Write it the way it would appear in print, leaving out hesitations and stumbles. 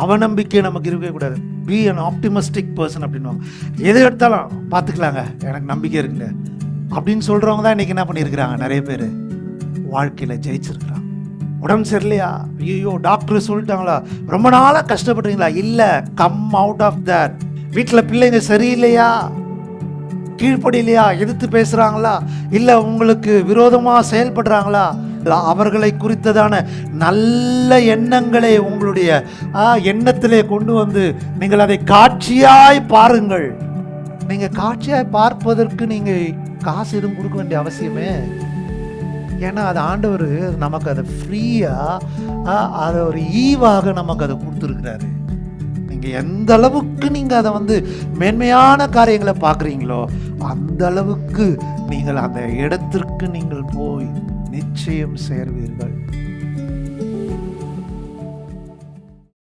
அவநம்பிக்கை நமக்கு இருக்கவே கூடாது. பி அன் ஆப்டிமிஸ்டிக் பர்சன் அப்படின்வாங்க. எது எடுத்தாலும் பார்த்துக்கலாங்க, எனக்கு நம்பிக்கை இருக்குங்க அப்படின்னு சொல்கிறவங்க தான் இன்றைக்கி என்ன பண்ணியிருக்கிறாங்க, நிறைய பேர் வாழ்க்கையில் ஜெயிச்சிருக்கிறாங்க. உடம்பு சரியில்லையா, ஐயோ டாக்டர் சொல்லிட்டாங்களா, ரொம்ப நாளாக கஷ்டப்படுறீங்களா, இல்லை கம் அவுட் ஆஃப் தட். வீட்டில் பிள்ளைங்க சரியில்லையா, கீழ்ப்படியிலையா, எதிர்த்து பேசுகிறாங்களா, இல்லை உங்களுக்கு விரோதமாக செயல்படுறாங்களா, அவர்களை குறித்ததான நல்ல எண்ணங்களை உங்களுடைய எண்ணத்திலே கொண்டு வந்து நீங்கள் அதை காட்சியாய் பாருங்கள். நீங்கள் காட்சியாய் பார்ப்பதற்கு நீங்கள் காசு எதுவும் கொடுக்க வேண்டிய அவசியமே, ஏன்னா அது ஆண்டவர் நமக்கு அதை ஃப்ரீயாக அதை ஒரு ஈவாக நமக்கு அதை கொடுத்துருக்கிறாரு. நீங்கள் எந்த அளவுக்கு நீங்கள் அதை மேன்மையான காரியங்களை பார்க்குறீங்களோ அந்த அளவுக்கு நீங்கள் அந்த இடத்திற்கு நீங்கள் போய் நிச்சயம் சேர்வீர்கள்.